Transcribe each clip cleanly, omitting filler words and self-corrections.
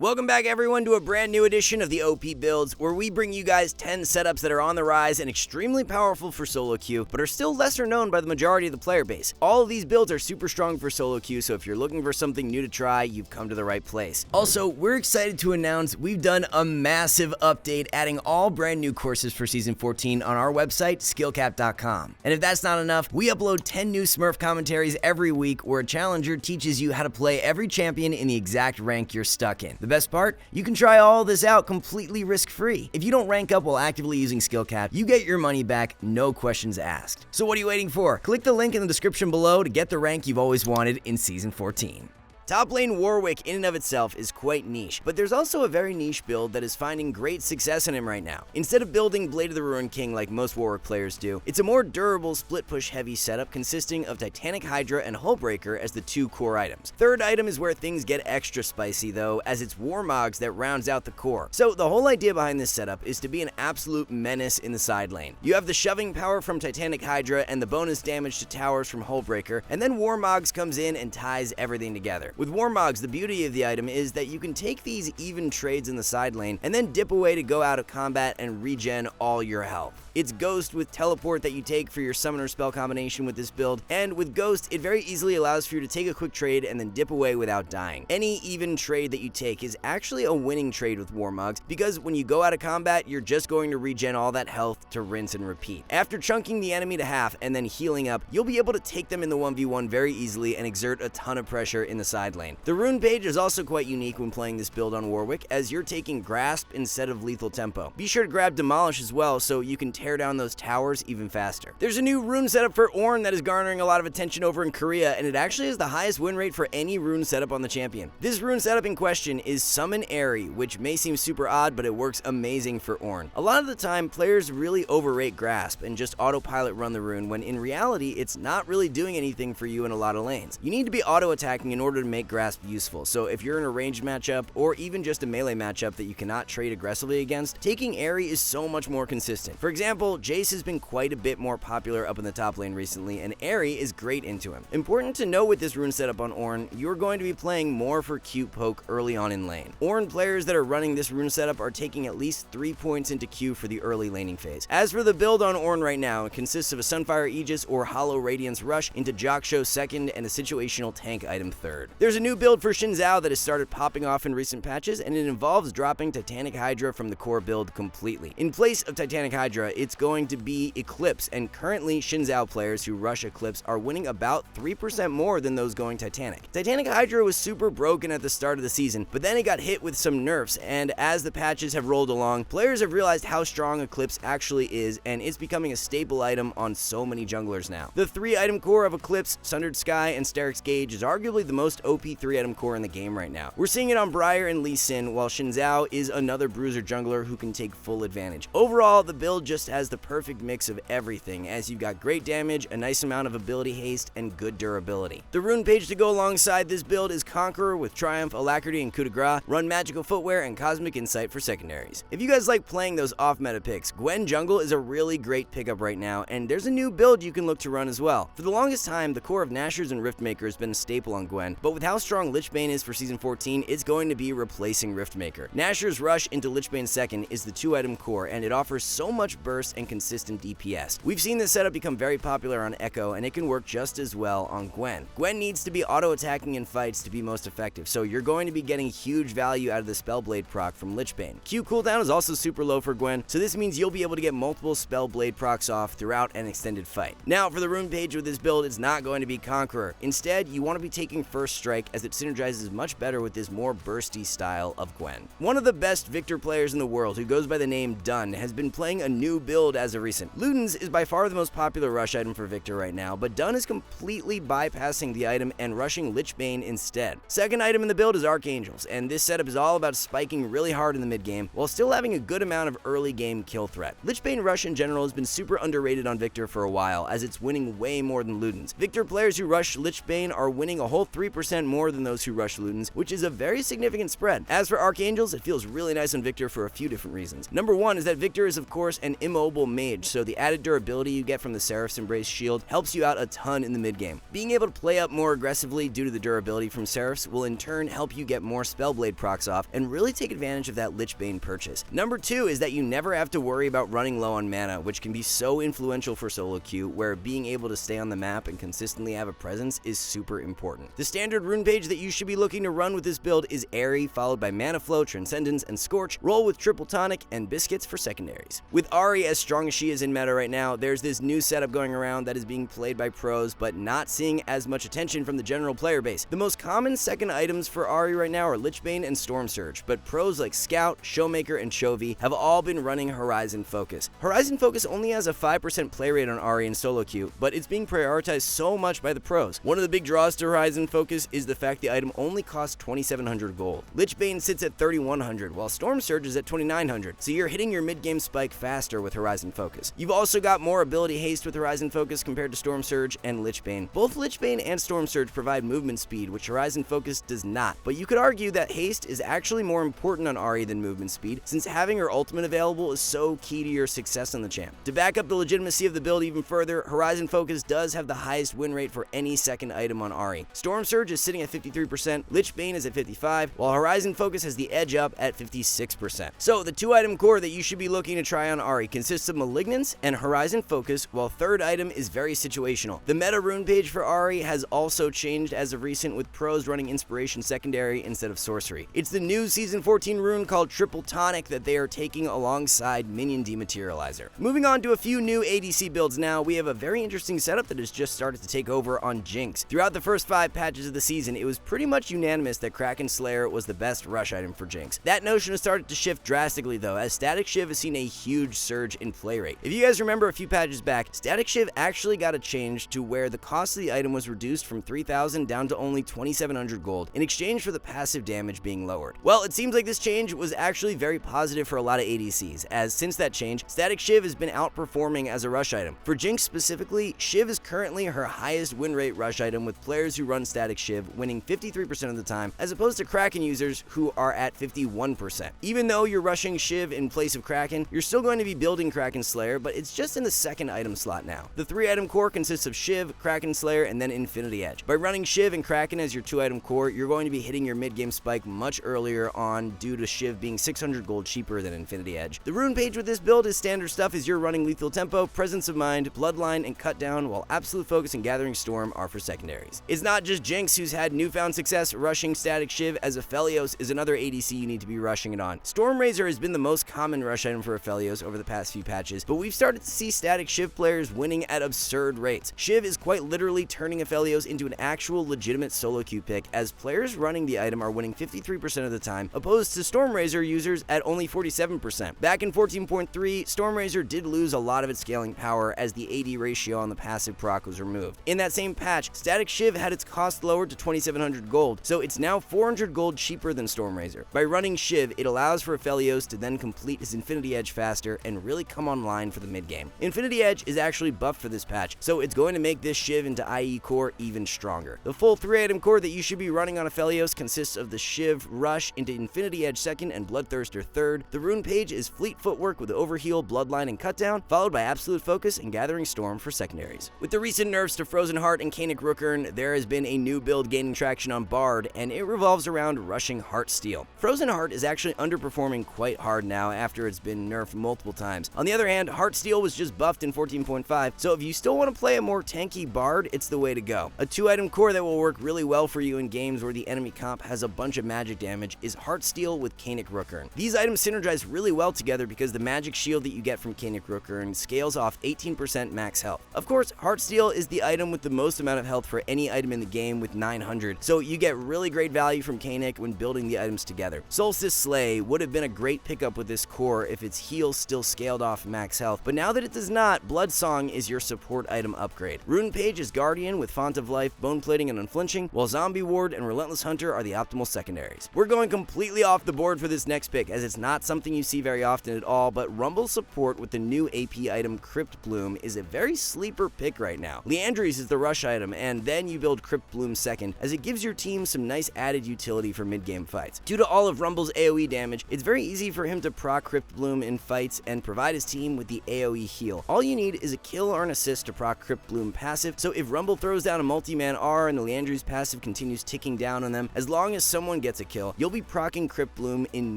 Welcome back everyone to a brand new edition of the OP Builds, where we bring you guys 10 setups that are on the rise and extremely powerful for solo queue, but are still lesser known by the majority of the player base. All of these builds are super strong for solo queue, so if you're looking for something new to try, you've come to the right place. Also, we're excited to announce we've done a massive update, adding all brand new courses for Season 14 on our website, SkillCapped.com. And if that's not enough, we upload 10 new Smurf commentaries every week where a challenger teaches you how to play every champion in the exact rank you're stuck in. The best part, you can try all this out completely risk-free. If you don't rank up while actively using SkillCapped, you get your money back, no questions asked. So what are you waiting for? Click the link in the description below to get the rank you've always wanted in Season 14. Top lane Warwick in and of itself is quite niche, but there's also a very niche build that is finding great success in him right now. Instead of building Blade of the Ruined King like most Warwick players do, it's a more durable split push heavy setup consisting of Titanic Hydra and Hullbreaker as the two core items. Third item is where things get extra spicy though, as it's Warmogs that rounds out the core. So the whole idea behind this setup is to be an absolute menace in the side lane. You have the shoving power from Titanic Hydra and the bonus damage to towers from Hullbreaker, and then Warmogs comes in and ties everything together. With Warmogs, the beauty of the item is that you can take these even trades in the side lane and then dip away to go out of combat and regen all your health. It's Ghost with Teleport that you take for your summoner spell combination with this build, and with Ghost, it very easily allows for you to take a quick trade and then dip away without dying. Any even trade that you take is actually a winning trade with Warmogs, because when you go out of combat, you're just going to regen all that health to rinse and repeat. After chunking the enemy to half and then healing up, you'll be able to take them in the 1v1 very easily and exert a ton of pressure in the side lane. The rune page is also quite unique when playing this build on Warwick, as you're taking Grasp instead of Lethal Tempo. Be sure to grab Demolish as well so you can tear down those towers even faster. There's a new rune setup for Ornn that is garnering a lot of attention over in Korea, and it actually has the highest win rate for any rune setup on the champion. This rune setup in question is Summon Airy, which may seem super odd, but it works amazing for Ornn. A lot of the time, players really overrate Grasp and just autopilot run the rune, when in reality, it's not really doing anything for you in a lot of lanes. You need to be auto-attacking in order to make Grasp useful, so if you're in a ranged matchup, or even just a melee matchup that you cannot trade aggressively against, taking Airy is so much more consistent. For example, Jace has been quite a bit more popular up in the top lane recently, and Airy is great into him. Important to know with this rune setup on Ornn, you're going to be playing more for cute poke early on in lane. Ornn players that are running this rune setup are taking at least 3 points into Q for the early laning phase. As for the build on Ornn right now, it consists of a Sunfire Aegis or Hollow Radiance Rush into Jokshow second and a situational tank item third. There's a new build for Xin Zhao that has started popping off in recent patches, and it involves dropping Titanic Hydra from the core build completely. In place of Titanic Hydra, it's going to be Eclipse, and currently Xin Zhao players who rush Eclipse are winning about 3% more than those going Titanic. Titanic Hydra was super broken at the start of the season, but then it got hit with some nerfs, and as the patches have rolled along, players have realized how strong Eclipse actually is, and it's becoming a staple item on so many junglers now. The 3-item core of Eclipse, Sundered Sky, and Steric's Gauge is arguably the most OP 3-item core in the game right now. We're seeing it on Briar and Lee Sin, while Xin Zhao is another bruiser jungler who can take full advantage. Overall, the build just has the perfect mix of everything, as you've got great damage, a nice amount of ability haste, and good durability. The rune page to go alongside this build is Conqueror with Triumph, Alacrity, and Coup de Grace, Run Magical Footwear, and Cosmic Insight for secondaries. If you guys like playing those off-meta picks, Gwen Jungle is a really great pickup right now, and there's a new build you can look to run as well. For the longest time, the core of Nashers and Riftmaker has been a staple on Gwen, but with how strong Lichbane is for Season 14, it's going to be replacing Riftmaker. Nashor's Rush into Lichbane second is the 2-item core, and it offers so much burst and consistent DPS. We've seen this setup become very popular on Echo, and it can work just as well on Gwen. Gwen needs to be auto-attacking in fights to be most effective, so you're going to be getting huge value out of the Spellblade proc from Lichbane. Q cooldown is also super low for Gwen, so this means you'll be able to get multiple Spellblade procs off throughout an extended fight. Now, for the rune page with this build, it's not going to be Conqueror. Instead, you want to be taking First Strike, as it synergizes much better with this more bursty style of Gwen. One of the best Victor players in the world, who goes by the name Dunn, has been playing a new build as of recent. Luden's is by far the most popular rush item for Victor right now, but Dunn is completely bypassing the item and rushing Lichbane instead. Second item in the build is Archangels, and this setup is all about spiking really hard in the mid game while still having a good amount of early game kill threat. Lichbane rush in general has been super underrated on Victor for a while, as it's winning way more than Luden's. Victor players who rush Lichbane are winning a whole 3% 30% more than those who rush Lutens, which is a very significant spread. As for Archangels, it feels really nice on Victor for a few different reasons. Number one is that Victor is of course an immobile mage, so the added durability you get from the Seraph's Embrace shield helps you out a ton in the mid game. Being able to play up more aggressively due to the durability from Seraphs will in turn help you get more Spellblade procs off and really take advantage of that Lichbane purchase. Number two is that you never have to worry about running low on mana, which can be so influential for solo queue, where being able to stay on the map and consistently have a presence is super important. The standard rune page that you should be looking to run with this build is Airy, followed by Mana Flow, Transcendence, and Scorch. Roll with Triple Tonic and Biscuits for secondaries. With Ahri as strong as she is in meta right now, there's this new setup going around that is being played by pros, but not seeing as much attention from the general player base. The most common second items for Ahri right now are Lichbane and Storm Surge, but pros like Scout, Showmaker, and Chovy have all been running Horizon Focus. Horizon Focus only has a 5% play rate on Ahri in solo queue, but it's being prioritized so much by the pros. One of the big draws to Horizon Focus is the fact the item only costs 2,700 gold. Lichbane sits at 3,100, while Storm Surge is at 2,900, so you're hitting your mid-game spike faster with Horizon Focus. You've also got more ability haste with Horizon Focus compared to Storm Surge and Lichbane. Both Lichbane and Storm Surge provide movement speed, which Horizon Focus does not, but you could argue that haste is actually more important on Ahri than movement speed, since having her ultimate available is so key to your success on the champ. To back up the legitimacy of the build even further, Horizon Focus does have the highest win rate for any second item on Ahri. Storm Surge is sitting at 53%, Lichbane is at 55%, while Horizon Focus has the edge up at 56%. So the two item core that you should be looking to try on Ahri consists of Malignance and Horizon Focus, while third item is very situational. The meta rune page for Ahri has also changed as of recent, with pros running Inspiration Secondary instead of Sorcery. It's the new Season 14 rune called Triple Tonic that they are taking alongside Minion Dematerializer. Moving on to a few new ADC builds now, we have a very interesting setup that has just started to take over on Jinx. Throughout the first 5 patches of the season, it was pretty much unanimous that Kraken Slayer was the best rush item for Jinx. That notion has started to shift drastically though, as Static Shiv has seen a huge surge in play rate. If you guys remember a few patches back, Static Shiv actually got a change to where the cost of the item was reduced from 3,000 down to only 2,700 gold in exchange for the passive damage being lowered. Well, it seems like this change was actually very positive for a lot of ADCs, as since that change, Static Shiv has been outperforming as a rush item. For Jinx specifically, Shiv is currently her highest win rate rush item, with players who run Static Shiv winning 53% of the time, as opposed to Kraken users who are at 51%. Even though you're rushing Shiv in place of Kraken, you're still going to be building Kraken Slayer, but it's just in the second item slot now. The 3 item core consists of Shiv, Kraken Slayer, and then Infinity Edge. By running Shiv and Kraken as your 2 item core, you're going to be hitting your mid game spike much earlier on due to Shiv being 600 gold cheaper than Infinity Edge. The rune page with this build is standard stuff as you're running Lethal Tempo, Presence of Mind, Bloodline, and Cut Down, while Absolute Focus and Gathering Storm are for secondaries. It's not just Jinx who's had newfound success rushing Static Shiv, as Aphelios is another ADC you need to be rushing it on. Stormrazor has been the most common rush item for Aphelios over the past few patches, but we've started to see Static Shiv players winning at absurd rates. Shiv is quite literally turning Aphelios into an actual legitimate solo queue pick, as players running the item are winning 53% of the time, opposed to Stormrazor users at only 47%. Back in 14.3, Stormrazor did lose a lot of its scaling power as the AD ratio on the passive proc was removed. In that same patch, Static Shiv had its cost lowered to 2,700 gold, so it's now 400 gold cheaper than Stormrazor. By running Shiv, it allows for Aphelios to then complete his Infinity Edge faster and really come online for the mid game. Infinity Edge is actually buffed for this patch, so it's going to make this Shiv into IE core even stronger. The full 3 item core that you should be running on Aphelios consists of the Shiv Rush into Infinity Edge 2nd and Bloodthirster 3rd. The rune page is Fleet Footwork with Overheal, Bloodline, and Cutdown, followed by Absolute Focus and Gathering Storm for secondaries. With the recent nerfs to Frozen Heart and Canik Rookern, there has been a new build gaining traction on Bard, and it revolves around rushing Heartsteel. Frozen Heart is actually underperforming quite hard now after it's been nerfed multiple times. On the other hand, Heartsteel was just buffed in 14.5, so if you still want to play a more tanky Bard, it's the way to go. A 2 item core that will work really well for you in games where the enemy comp has a bunch of magic damage is Heartsteel with Canik Rookern. These items synergize really well together because the magic shield that you get from Canik Rookern scales off 18% max health. Of course, Heartsteel is the item with the most amount of health for any item in the game with 900, so you get really great value from Canik when building the items together. Solstice Slay would have been a great pickup with this core if its heal still scaled off max health, but now that it does not, Bloodsong is your support item upgrade. Rune Page is Guardian with Font of Life, Bone Plating, and Unflinching, while Zombie Ward and Relentless Hunter are the optimal secondaries. We're going completely off the board for this next pick, as it's not something you see very often at all, but Rumble support with the new AP item Crypt Bloom is a very sleeper pick right now. Leandries is the rush item, and then you build Crypt Bloom second, position, as it gives your team some nice added utility for mid-game fights. Due to all of Rumble's AoE damage, it's very easy for him to proc Crypt Bloom in fights and provide his team with the AoE heal. All you need is a kill or an assist to proc Crypt Bloom passive, so if Rumble throws down a multi-man R and the Leandry's passive continues ticking down on them, as long as someone gets a kill, you'll be proccing Crypt Bloom in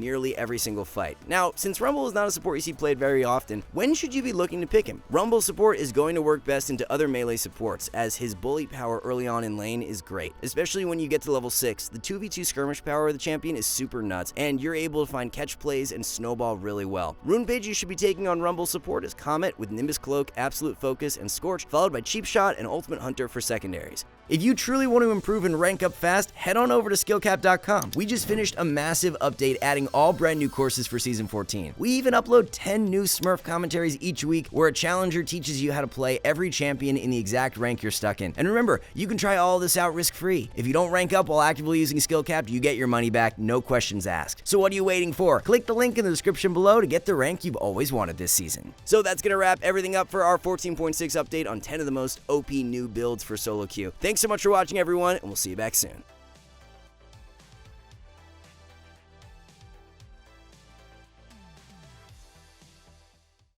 nearly every single fight. Now, since Rumble is not a support you see played very often, when should you be looking to pick him? Rumble support is going to work best into other melee supports, as his bully power early on in lane is great. Especially when you get to level 6, the 2v2 skirmish power of the champion is super nuts, and you're able to find catch plays and snowball really well. Rune Page you should be taking on Rumble support is Comet with Nimbus Cloak, Absolute Focus, and Scorch, followed by Cheap Shot and Ultimate Hunter for secondaries. If you truly want to improve and rank up fast, head on over to SkillCapped.com. We just finished a massive update adding all brand new courses for Season 14. We even upload 10 new Smurf commentaries each week where a challenger teaches you how to play every champion in the exact rank you're stuck in. And remember, you can try all this out risk-free. If you don't rank up while actively using SkillCapped, you get your money back, no questions asked. So what are you waiting for? Click the link in the description below to get the rank you've always wanted this season. So that's going to wrap everything up for our 14.6 update on 10 of the most OP new builds for solo queue. Thanks so much for watching, everyone, and we'll see you back soon.